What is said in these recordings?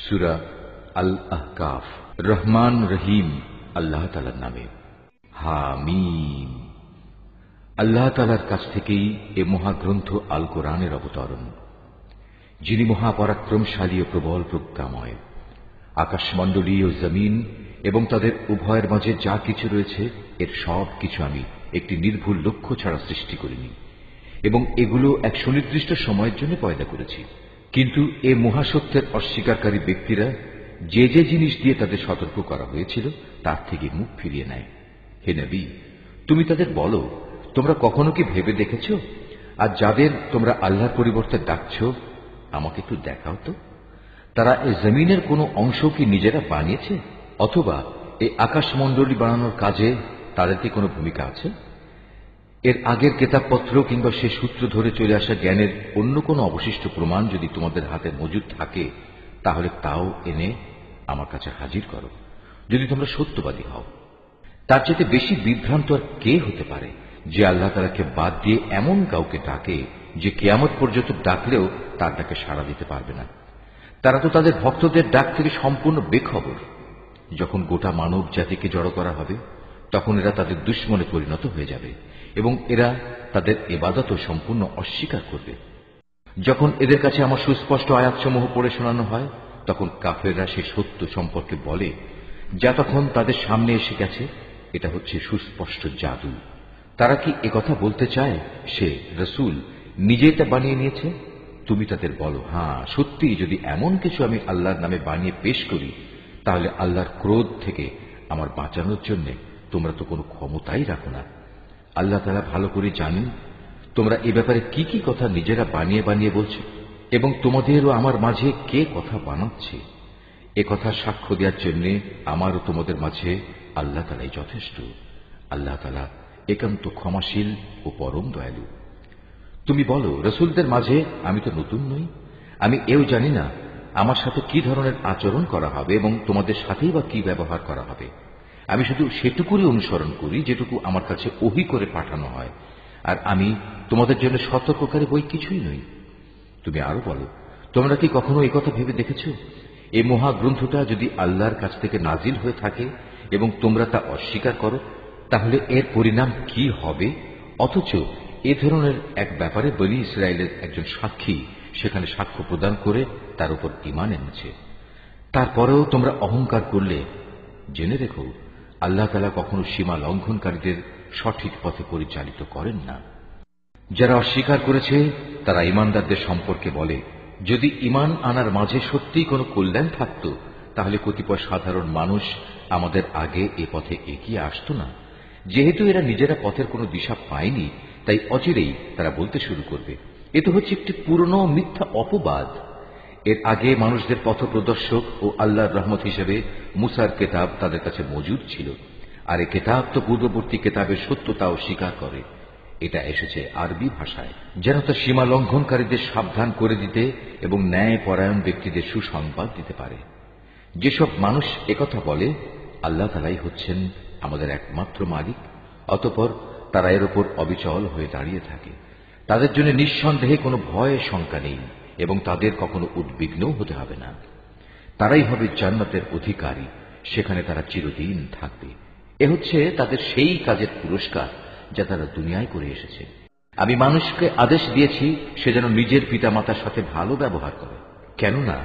সূরা আল আহকাফ। রহমান রহিম আল্লাহ তাআলার নামে। হামিম। আল্লাহ তাআলার কাছ থেকেই এ মহাগ্রন্থ আল কোরআনের অবতরণ, যিনি মহাপরাক্রমশালী ও প্রবল প্রজ্ঞাময়। আকাশমণ্ডলী ও জমিন এবং তাদের উভয়ের মাঝে যা কিছু রয়েছে, এর সব কিছু আমি একটি নির্ভুল লক্ষ্য ছাড়া সৃষ্টি করিনি, এবং এগুলো এক সুনির্দিষ্ট সময়ের জন্য পয়দা করেছি। কিন্তু এ মহাসত্যের অস্বীকারী ব্যক্তিরা যে যে জিনিস দিয়ে তাদের সতর্ক করা হয়েছিল তার থেকে মুখ ফিরিয়ে নেয়। হে নবী, তুমি তাদের বলো, তোমরা কখনো কি ভেবে দেখেছ, আর যাদের তোমরা আল্লাহর পরিবর্তে ডাকছ, আমাকে একটু দেখাও তো, তারা এই জমিনের কোনো অংশ কি নিজেরা বানিয়েছে, অথবা এই আকাশমণ্ডলী বানানোর কাজে তাদের কি কোনো ভূমিকা আছে? এর আগের কেতাবপত্র কিংবা সে সূত্র ধরে চলে আসা জ্ঞানের অন্য কোনো অবশিষ্ট প্রমাণ যদি তোমাদের হাতে মজুদ থাকে, তাহলে তাও এনে আমার কাছে হাজির করো, যদি তোমরা সত্যবাদী হও। তার চেয়ে বেশি বিভ্রান্ত আর কে হতে পারে, যে আল্লাহ তাআলাকে বাদ দিয়ে এমন কাউকে ডাকে যে কিয়ামত পর্যন্ত ডাকলেও তার ডাকে সাড়া দিতে পারবে না। তারা তো তাদের ভক্তদের ডাক থেকে সম্পূর্ণ বেখবর। যখন গোটা মানব জাতিকে জড়ো করা হবে, তখন এরা তাদের দুশমনে পরিণত হয়ে যাবে এবং এরা তাদের ইবাদতও সম্পূর্ণ অস্বীকার করবে। যখন এদের কাছে আমার সুস্পষ্ট আয়াতসমূহ পড়ে শোনানো হয়, তখন কাফেররা সে সত্য সম্পর্কে বলে, যা তখন তাদের সামনে এসে গেছে, এটা হচ্ছে সুস্পষ্ট জাদু। তারা কি একথা বলতে চায় সে রাসূল নিজেই তা বানিয়ে নিয়েছে? তুমি তাদের বলো, হ্যাঁ সত্যি, যদি এমন কিছু আমি আল্লাহর নামে বানিয়ে পেশ করি, তাহলে আল্লাহর ক্রোধ থেকে আমার বাঁচানোর জন্য তোমরা তো কোনো ক্ষমতাই রাখো না। আল্লাহ তাআলা ভালো করে জানেন তোমরা এ ব্যাপারে কি কি কথা নিজেরা বানিয়ে বানিয়ে বলছো, এবং তোমাদেরও আমার মাঝে কে কথা বানাচ্ছে। এ কথা সাক্ষ্য দেওয়ার জন্য আমারও তোমাদের মাঝে আল্লাহ তাআলাই যথেষ্ট। আল্লাহ তাআলা একান্ত ক্ষমাশীল ও পরম দয়ালু। তুমি বলো, রাসূলদের মাঝে আমি তো নতুন নই, আমি এও জানি না আমার সাথে কি ধরনের আচরণ করা হবে এবং তোমাদের সাথেই বা কি ব্যবহার করা হবে। আমি শুধু সেটুকুরই অনুসরণ করি যেটুকু আমার কাছে ওহী করে পাঠানো হয়, আর আমি তোমাদের জন্য সতর্ককারী বই কিছুই নই। তুমি আরো বলো, তোমরা কি কখনো এই কথা ভেবে দেখেছ, এই মহাগ্রন্থটা যদি আল্লাহর কাছ থেকে নাজিল হয়ে থাকে এবং তোমরা তা অস্বীকার করো, তাহলে এর পরিণাম কি হবে? অথচ এ ধরনের এক ব্যাপারে বনী ইসরায়েলের একজন সাক্ষী সেখানে সাক্ষ্য প্রদান করে তার উপর ঈমান এনেছে। তারপরেও তোমরা অহংকার করলে জেনে রেখো, আল্লাহ তাআলা কখনো সীমা লঙ্ঘনকারীদের সঠিক পথে পরিচালিত করেন না। যারা অস্বীকার করেছে তারা ঈমানদারদের সম্পর্কে বলে, যদি ঈমান আনার মাঝে সত্যিই কোনো কল্যাণ থাকত, তাহলে কতিপয় সাধারণ মানুষ আমাদের আগে এ পথে এগিয়ে আসত না। যেহেতু এরা নিজেরা পথের কোনো দিশা পায়নি, তাই অচিরেই তারা বলতে শুরু করবে, এ তো হচ্ছে একটি পুরনো মিথ্যা অপবাদ। এর আগে মানুষদের পথপ্রদর্শক ও আল্লাহর রহমত হিসেবে মুসার কেতাব তাদের কাছে মজুদ ছিল, আর এ কেতাব তো পূর্ববর্তী কেতাবের সত্যতাও স্বীকার করে। এটা এসেছে আরবি ভাষায়, যেন তা সীমা লঙ্ঘনকারীদের সাবধান করে দিতে এবং ন্যায় পরায়ণ ব্যক্তিদের সুসংবাদ দিতে পারে। যেসব মানুষ একথা বলে আল্লাহ তাআলাই হচ্ছেন আমাদের একমাত্র মালিক, অতঃপর তারা এর উপর অবিচল হয়ে দাঁড়িয়ে থাকে, তাদের জন্য নিঃসন্দেহে কোনো ভয় শঙ্কা নেই এবং তাদের কখনো উদ্বিগ্নও হতে হবে না। তারাই হবে জান্নাতের অধিকারী, সেখানে তারা চিরদিন থাকবে। এ হচ্ছে তাদের সেই কাজের পুরস্কার যা তারা দুনিয়ায় করে এসেছে। আমি মানুষকে আদেশ দিয়েছি সে যেন নিজের পিতামাতার সাথে ভালো ব্যবহার করে, কেননা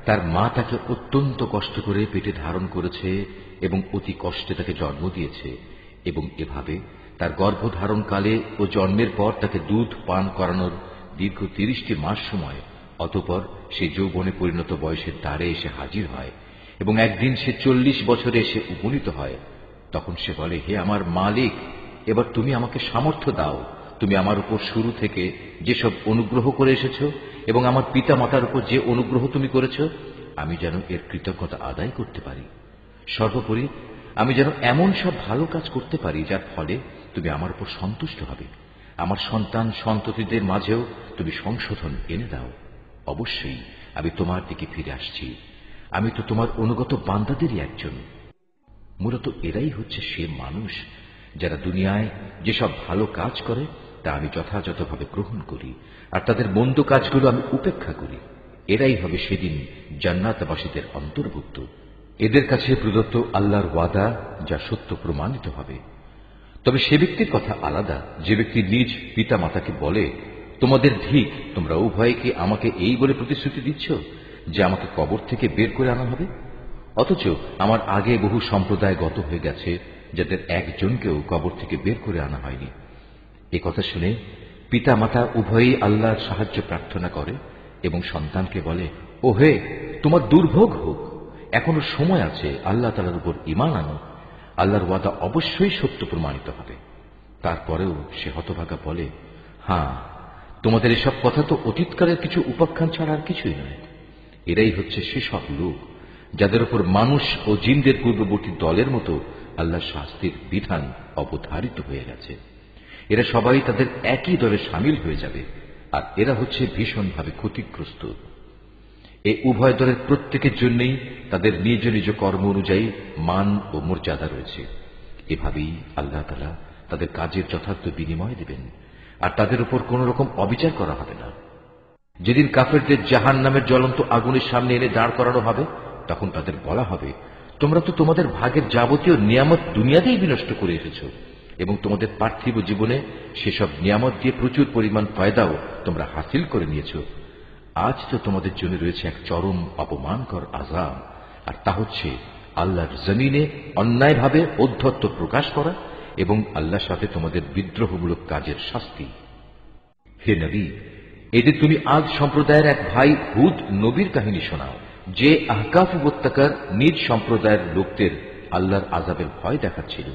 তার মা তাকে অত্যন্ত কষ্ট করে পেটে ধারণ করেছে এবং অতি কষ্টে তাকে জন্ম দিয়েছে, এবং এভাবে তার গর্ভধারণকালে ও জন্মের পর তাকে দুধ পান করানোর দীর্ঘ 30টি মাস সময়, অতঃপর সে যৌবনে পরিণত বয়সের দ্বারে এসে হাজির হয় এবং একদিন সে 40 বছরে এসে উপনীত হয়। তখন সে বলে, হে আমার মালিক, এবার তুমি আমাকে সামর্থ্য দাও। তুমি আমার উপর শুরু থেকে যেসব অনুগ্রহ করে এসেছ এবং আমার পিতা মাতার উপর যে অনুগ্রহ তুমি করেছ, আমি যেন এর কৃতজ্ঞতা আদায় করতে পারি। সর্বোপরি আমি যেন এমন সব ভালো কাজ করতে পারি যার ফলে তুমি আমার উপর সন্তুষ্ট হবে। আমার সন্তান সন্ততিদের মাঝেও তুমি সংশোধন এনে দাও। অবশ্যই আমি তোমার দিকে ফিরে আসছি, আমি তো তোমার অনুগত বান্দাদেরই একজন। মূলত এরাই হচ্ছে সে মানুষ যারা দুনিয়ায় যেসব ভালো কাজ করে তা আমি যথাযথভাবে গ্রহণ করি, আর তাদের মন্দ কাজগুলো আমি উপেক্ষা করি। এরাই হবে সেদিন জান্নাতবাসীদের অন্তর্ভুক্ত। এদের কাছে প্রদত্ত আল্লাহর ওয়াদা যা সত্য প্রমাণিত হবে। তবে সে ব্যক্তির কথা আলাদা যে ব্যক্তি নিজ পিতা মাতাকে বলে, তোমাদের ধিক, তোমরা উভয়ে কি আমাকে এই বলে প্রতিশ্রুতি দিচ্ছ যে আমাকে কবর থেকে বের করে আনা হবে, অথচ আমার আগে বহু সম্প্রদায় গত হয়ে গেছে যাদের একজনকেও কবর থেকে বের করে আনা হয়নি। এ কথা শুনে পিতা মাতা উভয়েই আল্লাহর সাহায্য প্রার্থনা করে এবং সন্তানকে বলে, ও হে, তোমার দুর্ভোগ হোক, এখনো সময় আছে, আল্লাহ তাআলার উপর ঈমান আনো, আল্লাহর ওয়াদা অবশ্যই সত্য প্রমাণিত হবে। তারপরেও সে হতভাগা বলে, হ্যাঁ, তোমাদের এসব কথা তো অতীতকালের কিছু উপাখ্যান ছাড়া আর কিছুই নয়। এরাই হচ্ছে সেসব লোক যাদের উপর মানুষ ও জিনদের পূর্ববর্তী দলের মতো আল্লাহর শাস্তির বিধান অবধারিত হয়ে গেছে। এরা সবাই তাদের একই দলে সামিল হয়ে যাবে, আর এরা হচ্ছে ভীষণভাবে ক্ষতিগ্রস্ত। এই উভয় দলের প্রত্যেকের জন্যই তাদের নিজ নিজ কর্ম অনুযায়ী মান ও মর্যাদা রয়েছে। এভাবেই আল্লাহ তাআলা তাদের কাজের যথার্থ বিনিময় দেবেন, আর তাদের উপর কোন রকম অবিচার করা হবে না। যেদিন কাফেরদের জাহান্নামের জ্বলন্ত আগুনের সামনে এনে দাঁড় করানো হবে, তখন তাদের বলা হবে, তোমরা তো তোমাদের ভাগের যাবতীয় নিয়ামত দুনিয়াতেই বিনষ্ট করে এসেছ, এবং তোমাদের পার্থিব জীবনে সেসব নিয়ামত দিয়ে প্রচুর পরিমাণ ফায়দাও তোমরা হাসিল করে নিয়েছ। আজ তো তোমাদের জন্য রয়েছে এক চরম অপমানকর আযাব, আর তা হচ্ছে আল্লাহর জমিনে অন্যায়ভাবে ঔদ্ধত্য প্রকাশ করা এবং আল্লাহর সাথে তোমাদের বিদ্রোহমূলক কাজের শাস্তি। হে নবী, এদের তুমি আজ সম্প্রদায়ের এক ভাই হুদ নবীর কাহিনী শোনাও, যে আহকাফ উপত্যকার নিজ সম্প্রদায়ের লোকদের আল্লাহর আযাবের ভয় দেখাচ্ছিল।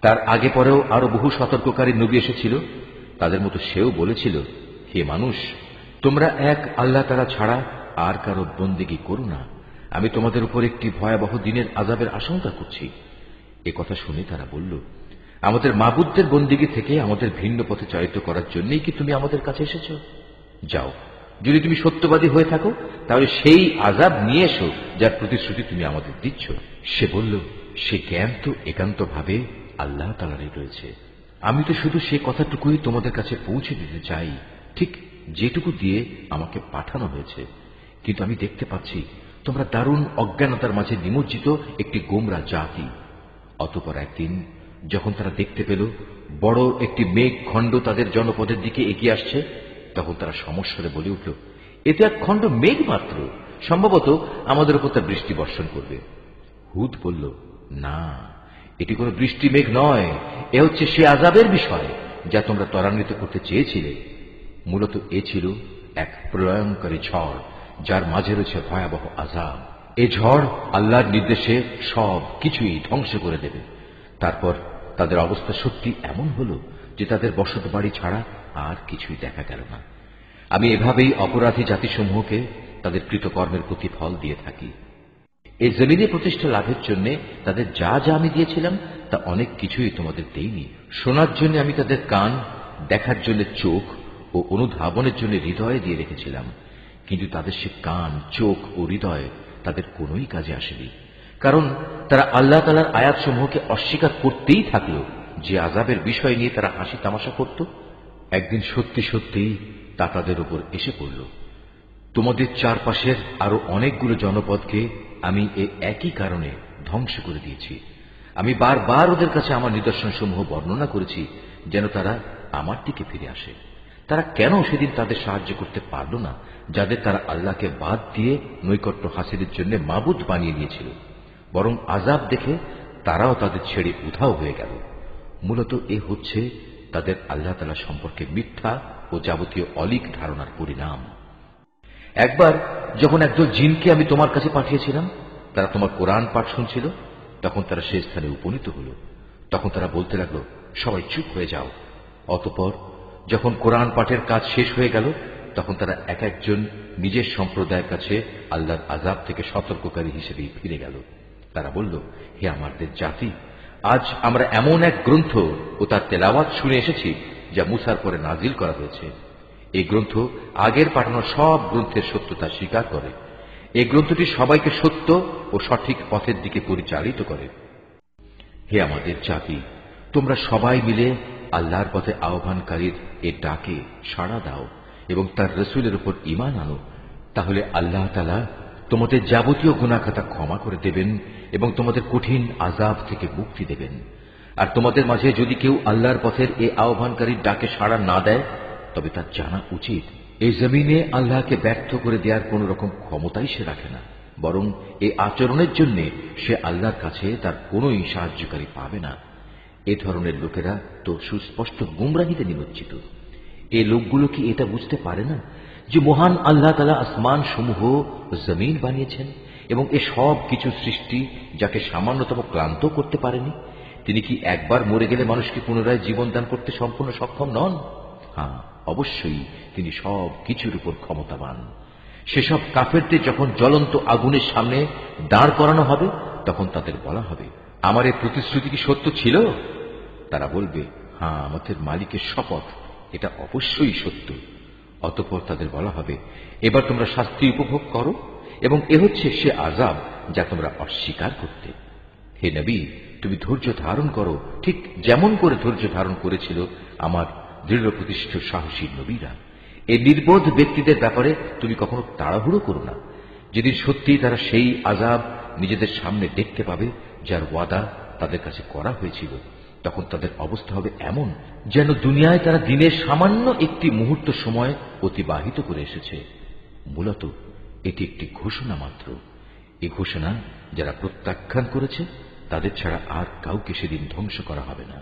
তার আগে পরেও আরো বহু সতর্ককারী নবী এসেছিল। তাদের মতো সেও বলেছিল, হে মানুষ, তোমরা এক আল্লাহ তাআলা ছাড়া আর কারো বন্দেগী করো না, আমি তোমাদের উপর একটি ভয়াবহ দিনের আযাবের আশঙ্কা করছি। এ কথা শুনে তারা বলল, আমাদের মাবুদদের বন্দেগী থেকে আমাদের ভিন্ন পথে চালিত করার জন্যই কি তুমি আমাদের কাছে এসেছ? যাও, যদি তুমি সত্যবাদী হয়ে থাকো তাহলে সেই আযাব নিয়ে এসো যার প্রতিশ্রুতি তুমি আমাদের দিচ্ছ। সে বলল, সে জ্ঞান তো একান্তভাবে আল্লাহ তাআলারই রয়েছে। আমি তো শুধু সে কথাটুকুই তোমাদের কাছে পৌঁছে দিতে চাই, ঠিক যেটুকু দিয়ে আমাকে পাঠানো হয়েছে। কিন্তু আমি দেখতে পাচ্ছি তোমরা দারুণ অজ্ঞানতার মাঝে নিমজ্জিত একটি গোমরা জাতি। অতঃপর একদিন যখন তারা দেখতে পেল বড় একটি মেঘ খণ্ড তাদের জনপদের দিকে এগিয়ে আসছে, তখন তারা সমস্বরে বলে উঠল, এতে এক খণ্ড মেঘ মাত্র, সম্ভবত আমাদের উপর তা বৃষ্টি বর্ষণ করবে। হুদ বলল, না, এটি কোনো বৃষ্টি মেঘ নয়, এ হচ্ছে সে আযাবের বিষয় যা তোমরা ত্বরান্বিত করতে চেয়েছিলে। মূলত এ ছিল এক প্রলয়ঙ্করী ঝড়, যার মাঝে রয়েছে ভয়াবহ আযাব। এ ঝড় আল্লাহর নির্দেশে সব কিছুই ধ্বংস করে দেবে। তারপর তাদের অবস্থা সত্যি এমন হল যে তাদের বসত বাড়ি ছাড়া আর কিছুই দেখা গেল না। আমি এভাবেই অপরাধী জাতিসমূহকে তাদের কৃতকর্মের প্রতিফল দিয়ে থাকি। এই জমিনে প্রতিষ্ঠা লাভের জন্য তাদের যা যা আমি দিয়েছিলাম তা অনেক কিছুই তোমাদের দেইনি। শোনার জন্য আমি তাদের কান, দেখার জন্য চোখ ও অনুধাবনের জন্য হৃদয় দিয়ে রেখেছিলাম, কিন্তু তাদের সে কান, চোখ ও হৃদয় তাদের কোনোই কাজে আসেনি, কারণ তারা আল্লাহ তাআলার আয়াতসমূহকে অস্বীকার করতেই থাকল, যে আযাবের বিষয় নিয়ে তারা হাসি তামাশা করত। একদিন সত্যি সত্যি তা তাদের উপর এসে পড়ল। তোমাদের চারপাশের আরো অনেকগুলো জনপদকে আমি একই কারণে ধ্বংস করে দিয়েছি। আমি বারবার ওদের কাছে আমার নিদর্শনসমূহ বর্ণনা করেছি যেন তারা আমার দিকে ফিরে আসে। তারা কেন সেদিন তাদের সাহায্য করতে পারল না, যাদের তারা আল্লাহকে বাদ দিয়ে নৈকট্য হাসিলের জন্য মাবুদ বানিয়ে নিয়েছিল? বরং আযাব দেখে তারাও তাদের ছেড়ে উধাও হয়ে গেল। মূলত এ হচ্ছে তাদের আল্লাহ তাআলা সম্পর্কে মিথ্যা ও যাবতীয় অলীক ধারণার পরিণাম। একবার যখন একদল জিনকে আমি তোমার কাছে পাঠিয়েছিলাম, তারা তোমার কোরআন পাঠ শুনছিল, তখন তারা সে স্থানে উপনীত হল। তখন তারা বলতে লাগলো, সবাই চুপ হয়ে যাও। অতঃপর যখন কোরআন পাঠের কাজ শেষ হয়ে গেল, তখন তারা এক একজন নিজের সম্প্রদায়ের কাছে আল্লাহর আযাব থেকে সতর্ককারী হিসেবে ফিরে গেল। তারা বলল, হে আমাদের জাতি, আজ আমরা এমন এক গ্রন্থ ও তার তেলাওয়াত শুনে এসেছি যা মুসার পরে নাজিল করা হয়েছে। এই গ্রন্থ আগের পাঠানো সব গ্রন্থের সত্যতা স্বীকার করে। এই গ্রন্থটি সবাইকে সত্য ও সঠিক পথের দিকে পরিচালিত করে। হে আমাদের জাতি, তোমরা সবাই মিলে আল্লাহর পথে আহ্বানকারীর এ ডাকে সাড়া দাও এবং তার রসুলের উপর ঈমান আনো। তাহলে আল্লাহ তাআলা তোমাদের যাবতীয় গুনাহ খাতা ক্ষমা করে দেবেন এবং তোমাদের কঠিন আযাব থেকে মুক্তি দেবেন। আর তোমাদের মাঝে যদি কেউ আল্লাহর পথের এই আহ্বানকারীর ডাকে সাড়া না দেয়, তবে তার জানা উচিত এই জমিনে আল্লাহকে ব্যর্থ করে দেওয়ার কোন রকম ক্ষমতাই সে রাখে না, বরং এই আচরণের জন্য সে আল্লাহর কাছে তার কোনই সাহায্যকারী পাবে না। এ ধরনের লোকেরা তো সুস্পষ্ট গুমরাহিতে নিমজ্জিত। এই লোকগুলো কি এটা বুঝতে পারে না যে মহান আল্লাহ তাআলা আসমান সমূহ জমিন বানিয়েছেন এবং এ সব কিছু সৃষ্টি যাকে সামান্যতম ক্লান্ত করতে পারেনি? তিনি কি একবার মরে গেলে মানুষকে পুনরায় জীবন দান করতে সম্পূর্ণ সক্ষম নন? হ্যাঁ, অবশ্যই তিনি সব কিছুর উপর ক্ষমতাবান। সেসব কাফেরদের যখন জ্বলন্ত আগুনের সামনে দাঁড় করানো হবে, তখন তাদের বলা হবে, আমার এই প্রতিশ্রুতি কি সত্য ছিল? তারা বলবে, হ্যাঁ, আমাদের মালিকের শপথ, এটা অবশ্যই সত্য। অতঃপর তাদের বলা হবে, এবার তোমরা শাস্তি উপভোগ করো, এবং এ হচ্ছে সে আযাব যা তোমরা অস্বীকার করতে। হে নবী, তুমি ধৈর্য ধারণ করো, ঠিক যেমন করে ধৈর্য ধারণ করেছিল আমার দৃঢ় প্রতিষ্ঠিত সাহসী নবীরা। এই নির্বোধ ব্যক্তিদের ব্যাপারে তুমি কখনো তাড়াহুড়ো করো না। যেদিন সত্যিই তারা সেই আযাব নিজেদের সামনে দেখতে পাবে যার ওয়াদা তাদের কাছে করা হয়েছিল, তখন তাদের অবস্থা হবে এমন যেন দুনিয়ায় তারা দিনের সামান্য একটি মুহূর্ত সময় অতিবাহিত করে এসেছে। মূলত এটি একটি ঘোষণা মাত্র। এই ঘোষণা যারা প্রত্যাখ্যান করেছে তাদের ছাড়া আর কাউকে সেদিন ধ্বংস করা হবে না।